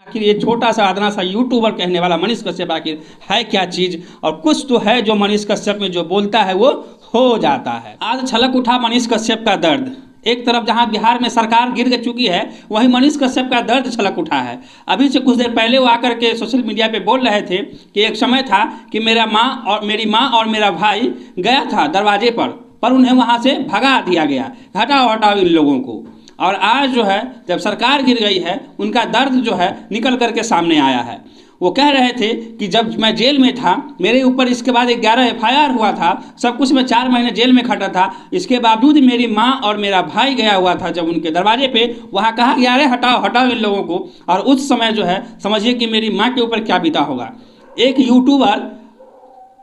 आखिर ये छोटा सा आदना सा यूट्यूबर कहने वाला मनीष कश्यप आखिर है क्या चीज़, और कुछ तो है जो मनीष कश्यप में जो बोलता है वो हो जाता है। आज छलक उठा मनीष कश्यप का दर्द। एक तरफ जहां बिहार में सरकार गिर चुकी है, वहीं मनीष कश्यप का दर्द छलक उठा है। अभी से कुछ देर पहले वो आकर के सोशल मीडिया पे बोल रहे थे कि एक समय था कि मेरी माँ और मेरा भाई गया था दरवाजे पर उन्हें वहां से भगा दिया गया, हटाओ हटाओ इन लोगों को। और आज जो है जब सरकार गिर गई है, उनका दर्द जो है निकल करके सामने आया है। वो कह रहे थे कि जब मैं जेल में था, मेरे ऊपर इसके बाद 11 FIR हुआ था, सब कुछ मैं 4 महीने जेल में खटा था, इसके बावजूद मेरी माँ और मेरा भाई गया हुआ था जब उनके दरवाजे पे, वहाँ कहा कि अरे हटाओ हटाओ इन लोगों को। और उस समय जो है समझिए कि मेरी माँ के ऊपर क्या बीता होगा। एक यूट्यूबर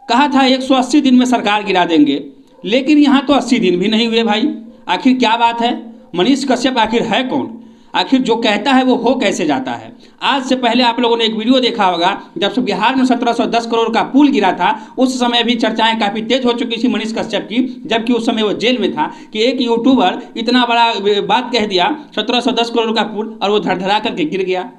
कहा था 180 दिन में सरकार गिरा देंगे, लेकिन यहाँ तो 80 दिन भी नहीं हुए भाई। आखिर क्या बात है? मनीष कश्यप आखिर है कौन? आखिर जो कहता है वो हो कैसे जाता है? आज से पहले आप लोगों ने एक वीडियो देखा होगा, जब से बिहार में 1710 करोड़ का पुल गिरा था, उस समय भी चर्चाएं काफ़ी तेज हो चुकी थी मनीष कश्यप की, जबकि उस समय वो जेल में था कि एक यूट्यूबर इतना बड़ा बात कह दिया 1710 करोड़ का पुल, और वो धड़धड़ा करके गिर गया।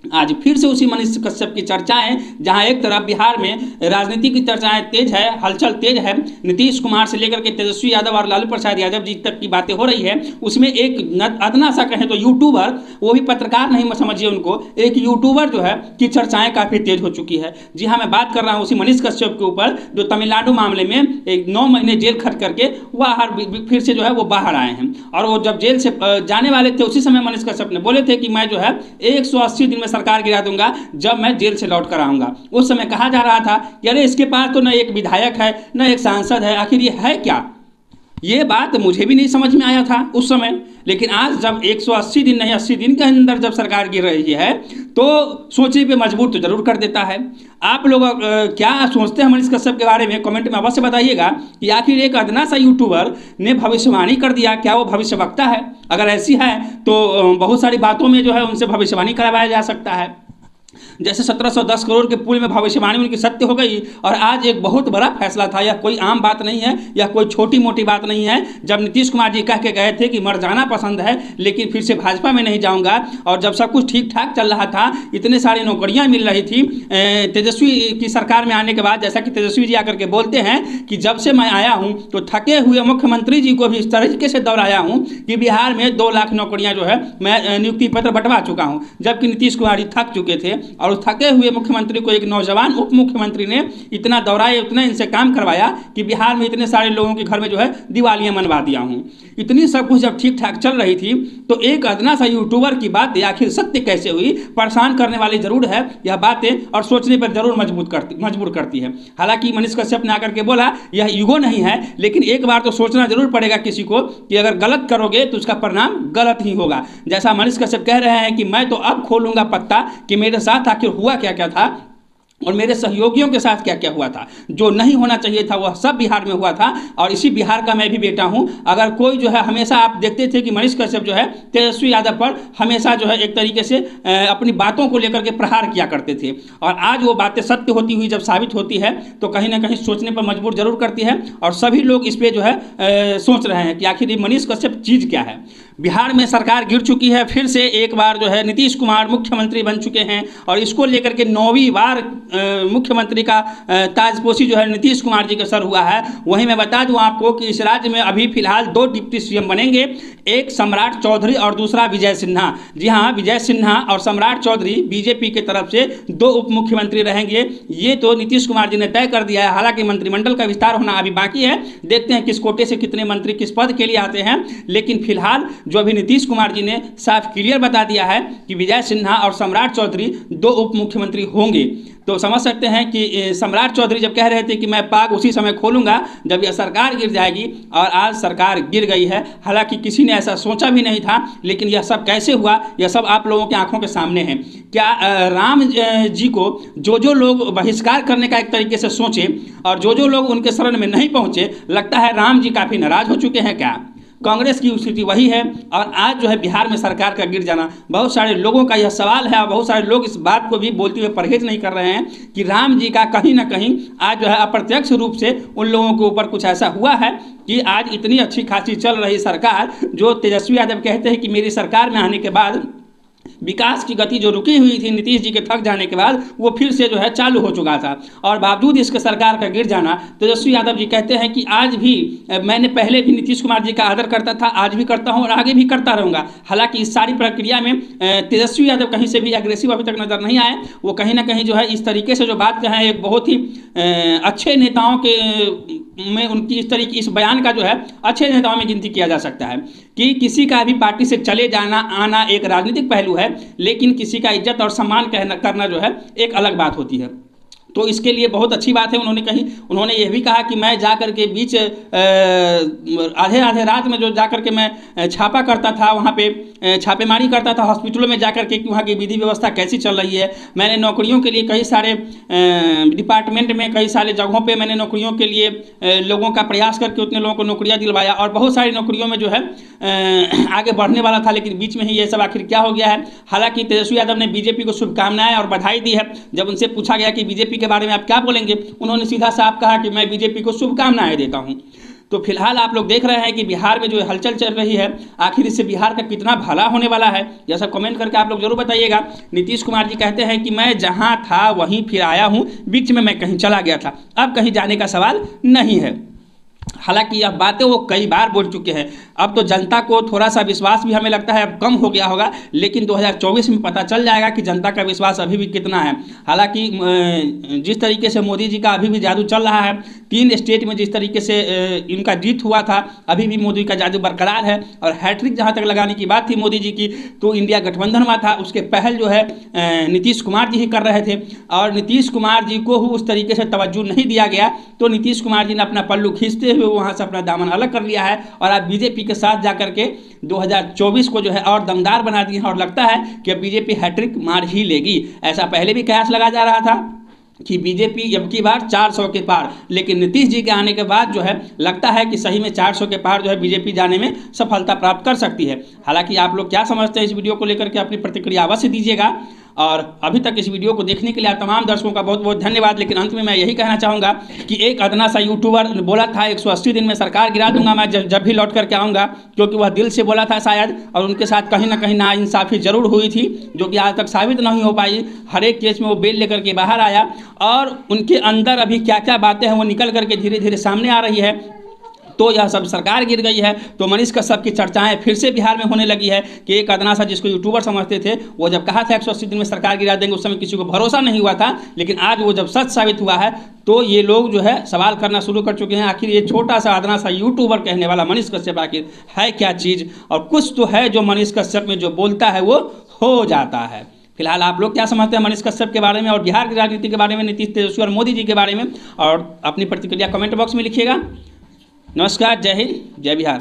आज फिर से उसी मनीष कश्यप की चर्चाएं, जहां एक तरफ बिहार में राजनीति की चर्चाएं तेज है, हलचल तेज है, नीतीश कुमार से लेकर के तेजस्वी यादव और लालू प्रसाद यादव जी तक की बातें हो रही है, उसमें एक अदना सा कहें तो यूट्यूबर, वो भी पत्रकार नहीं समझिए उनको, एक यूट्यूबर जो है की चर्चाएं काफ़ी तेज हो चुकी है। जी हाँ, मैं बात कर रहा हूँ उसी मनीष कश्यप के ऊपर, जो तमिलनाडु मामले में 9 महीने जेल खट करके बाहर फिर से जो है वो बाहर आए हैं। और वो जब जेल से जाने वाले थे, उसी समय मनीष कश्यप ने बोले थे कि मैं जो है 180 दिन में सरकार गिरा दूंगा जब मैं जेल से लौट कर आऊंगा। उस समय कहा जा रहा था कि अरे इसके पास तो न एक विधायक है, न एक सांसद है, आखिर ये है क्या? ये बात मुझे भी नहीं समझ में आया था उस समय। लेकिन आज जब 180 दिन नहीं 80 दिन के अंदर जब सरकार गिर रही है, तो सोचने पे मजबूर तो जरूर कर देता है। आप लोग क्या सोचते हैं मनीष कश्यप के बारे में कमेंट में अवश्य बताइएगा कि आखिर एक अदना सा यूट्यूबर ने भविष्यवाणी कर दिया, क्या वो भविष्यवक्ता है? अगर ऐसी है तो बहुत सारी बातों में जो है उनसे भविष्यवाणी करवाया जा सकता है। जैसे 1710 करोड़ के पुल में भविष्यवाणी उनकी सत्य हो गई, और आज एक बहुत बड़ा फैसला था। यह कोई आम बात नहीं है, यह कोई छोटी मोटी बात नहीं है। जब नीतीश कुमार जी कह के गए थे कि मर जाना पसंद है, लेकिन फिर से भाजपा में नहीं जाऊंगा, और जब सब कुछ ठीक ठाक चल रहा था, इतने सारी नौकरियां मिल रही थी तेजस्वी की सरकार में आने के बाद, जैसा कि तेजस्वी जी आकर के बोलते हैं कि जब से मैं आया हूं तो थके हुए मुख्यमंत्री जी को भी इस तरीके से दौड़ाया हूं कि बिहार में 2 लाख नौकरियां जो है मैं नियुक्ति पत्र बंटवा चुका हूं। जबकि नीतीश कुमार जी थक चुके थे, और उस थके हुए मुख्यमंत्री को एक नौजवान उप मुख्यमंत्री ने इतना दौड़ाया, इतना इनसे काम करवाया कि बिहार में इतने सारे लोगों के घर में जो है दिवालियां मनवा दिया हूं। इतनी सब कुछ जब ठीक ठाक चल रही थी, तो एक अदना सा यूट्यूबर की बात आखिर सत्य कैसे हुई? परेशान करने वाली जरूर है यह बातें, और सोचने पर जरूर मजबूर करती है। हालांकि मनीष कश्यप ने आकर के बोला यह ईगो नहीं है, लेकिन एक बार तो सोचना जरूर पड़ेगा किसी को कि अगर गलत करोगे तो उसका परिणाम गलत ही होगा। जैसा मनीष कश्यप कह रहे हैं कि मैं तो अब खोलूंगा पत्ता कि मेरे साथ आखिर हुआ क्या क्या था, और मेरे सहयोगियों के साथ क्या क्या हुआ था। जो नहीं होना चाहिए था वह सब बिहार में हुआ था, और इसी बिहार का मैं भी बेटा हूं। अगर कोई जो है, हमेशा आप देखते थे कि मनीष कश्यप जो है तेजस्वी यादव पर हमेशा जो है एक तरीके से अपनी बातों को लेकर के प्रहार किया करते थे, और आज वो बातें सत्य होती हुई जब साबित होती है तो कहीं ना कहीं सोचने पर मजबूर जरूर करती है। और सभी लोग इस पर जो है सोच रहे हैं कि आखिर ये मनीष कश्यप चीज़ क्या है। बिहार में सरकार गिर चुकी है, फिर से एक बार जो है नीतीश कुमार मुख्यमंत्री बन चुके हैं, और इसको लेकर के 9वीं बार मुख्यमंत्री का ताजपोशी जो है नीतीश कुमार जी का सर हुआ है। वहीं मैं बता दूं आपको कि इस राज्य में अभी फिलहाल 2 डिप्टी सीएम बनेंगे, एक सम्राट चौधरी और दूसरा विजय सिन्हा। जी हाँ, विजय सिन्हा और सम्राट चौधरी बीजेपी की तरफ से 2 उप मुख्यमंत्री रहेंगे। ये तो नीतीश कुमार जी ने तय कर दिया है। हालांकि मंत्रिमंडल का विस्तार होना अभी बाकी है, देखते हैं किस कोटे से कितने मंत्री किस पद के लिए आते हैं। लेकिन फिलहाल जो अभी नीतीश कुमार जी ने साफ क्लियर बता दिया है कि विजय सिन्हा और सम्राट चौधरी 2 उप मुख्यमंत्री होंगे। तो समझ सकते हैं कि सम्राट चौधरी जब कह रहे थे कि मैं पाग उसी समय खोलूंगा जब यह सरकार गिर जाएगी, और आज सरकार गिर गई है। हालांकि किसी ने ऐसा सोचा भी नहीं था, लेकिन यह सब कैसे हुआ यह सब आप लोगों की आंखों के सामने है। क्या राम जी को जो लोग बहिष्कार करने का एक तरीके से सोचे, और जो लोग उनके शरण में नहीं पहुंचे, लगता है राम जी काफ़ी नाराज हो चुके हैं क्या? कांग्रेस की स्थिति वही है। और आज जो है बिहार में सरकार का गिर जाना, बहुत सारे लोगों का यह सवाल है, और बहुत सारे लोग इस बात को भी बोलते हुए परहेज नहीं कर रहे हैं कि राम जी का कहीं ना कहीं आज जो है अप्रत्यक्ष रूप से उन लोगों के ऊपर कुछ ऐसा हुआ है कि आज इतनी अच्छी खासी चल रही सरकार, जो तेजस्वी यादव कहते हैं कि मेरी सरकार में आने के बाद विकास की गति जो रुकी हुई थी नीतीश जी के थक जाने के बाद, वो फिर से जो है चालू हो चुका था। और बावजूद इसके सरकार का गिर जाना, तेजस्वी यादव जी कहते हैं कि आज भी मैंने पहले भी नीतीश कुमार जी का आदर करता था, आज भी करता हूं और आगे भी करता रहूंगा। हालांकि इस सारी प्रक्रिया में तेजस्वी यादव कहीं से भी एग्रेसिव अभी तक नजर नहीं आए। वो कहीं ना कहीं जो है इस तरीके से जो बात कहें, एक बहुत ही अच्छे नेताओं के में उनकी इस तरीके इस बयान का जो है अच्छे नेताओं में गिनती किया जा सकता है कि किसी का भी पार्टी से चले जाना आना एक राजनीतिक पहलू है, लेकिन किसी का इज्जत और सम्मान करना जो है एक अलग बात होती है। तो इसके लिए बहुत अच्छी बात है उन्होंने यह भी कहा कि मैं जाकर के बीच आधे आधे रात में जो जाकर के मैं छापा करता था, वहाँ पे छापेमारी करता था हॉस्पिटलों में जाकर के कि वहाँ की विधि व्यवस्था कैसी चल रही है। मैंने नौकरियों के लिए कई सारे डिपार्टमेंट में कई सारे जगहों पे मैंने नौकरियों के लिए लोगों का प्रयास करके उतने लोगों को नौकरियाँ दिलवाया और बहुत सारी नौकरियों में जो है आगे बढ़ने वाला था, लेकिन बीच में ही ये सब आखिर क्या हो गया है। हालांकि तेजस्वी यादव ने बीजेपी को शुभकामनाएं और बधाई दी है। जब उनसे पूछा गया कि बीजेपी के बारे में आप क्या बोलेंगे, उन्होंने सीधा साफ कहा कि मैं बीजेपी को शुभकामनाएं देता हूं। तो फिलहाल आप लोग देख रहे हैं कि बिहार में जो हलचल चल रही है, आखिर इससे बिहार का कितना भला होने वाला है, यह सब कमेंट करके आप लोग जरूर बताइएगा। नीतीश कुमार जी कहते हैं कि मैं जहां था वहीं फिर आया हूं, बीच में मैं कहीं चला गया था, अब कहीं जाने का सवाल नहीं है। हालांकि यह बातें वो कई बार बोल चुके हैं। अब तो जनता को थोड़ा सा विश्वास भी हमें लगता है अब कम हो गया होगा, लेकिन 2024 में पता चल जाएगा कि जनता का विश्वास अभी भी कितना है। हालांकि जिस तरीके से मोदी जी का अभी भी जादू चल रहा है, 3 स्टेट में जिस तरीके से इनका जीत हुआ था, अभी भी मोदी का जादू बरकरार है। और हैट्रिक जहाँ तक लगाने की बात थी मोदी जी की, तो इंडिया गठबंधन में था, उसके पहल जो है नीतीश कुमार जी ही कर रहे थे और नीतीश कुमार जी को उस तरीके से तवज्जो नहीं दिया गया। तो नीतीश कुमार जी ने अपना पल्लू खींचते हुए वहाँ से अपना दामन अलग कर लिया है और अब बीजेपी के साथ जाकर के 2024 को जो है और दमदार बना दिए हैं और लगता है कि अब बीजेपी हैट्रिक मार ही लेगी। ऐसा पहले भी कयास लगा जा रहा था कि बीजेपी अब की बार 400 के पार, लेकिन नीतीश जी के आने के बाद जो है लगता है कि सही में 400 के पार जो है बीजेपी जाने में सफलता प्राप्त कर सकती है। हालांकि आप लोग क्या समझते हैं इस वीडियो को लेकर के अपनी प्रतिक्रिया अवश्य दीजिएगा। और अभी तक इस वीडियो को देखने के लिए तमाम दर्शकों का बहुत बहुत धन्यवाद। लेकिन अंत में मैं यही कहना चाहूँगा कि एक अदना सा यूट्यूबर बोला था 180 दिन में सरकार गिरा दूंगा मैं जब भी लौट करके आऊँगा, क्योंकि वह दिल से बोला था शायद, और उनके साथ कहीं ना कहीं नाइंसाफ़ी जरूर हुई थी जो कि आज तक साबित नहीं हो पाई। हर एक केस में वो बेल लेकर के बाहर आया और उनके अंदर अभी क्या क्या बातें हैं वो निकल करके धीरे धीरे सामने आ रही है। तो यह सब सरकार गिर गई है तो मनीष कश्यप की चर्चाएं फिर से बिहार में होने लगी है कि एक अदना सा जिसको यूट्यूबर समझते थे, वो जब कहा था 180 दिन में सरकार गिरा देंगे, उस समय किसी को भरोसा नहीं हुआ था, लेकिन आज वो जब सच साबित हुआ है तो ये लोग जो है सवाल करना शुरू कर चुके हैं, आखिर ये छोटा सा अदना सा यूट्यूबर कहने वाला मनीष कश्यप आखिर है क्या चीज़। और कुछ तो है जो मनीष कश्यप में जो बोलता है वो हो जाता है। फिलहाल आप लोग क्या समझते हैं मनीष कश्यप के बारे में और बिहार की राजनीति के बारे में, नीतीश तेजस्वी और मोदी जी के बारे में, और अपनी प्रतिक्रिया कमेंट बॉक्स में लिखिएगा। नमस्कार, जय हिंद, जय बिहार।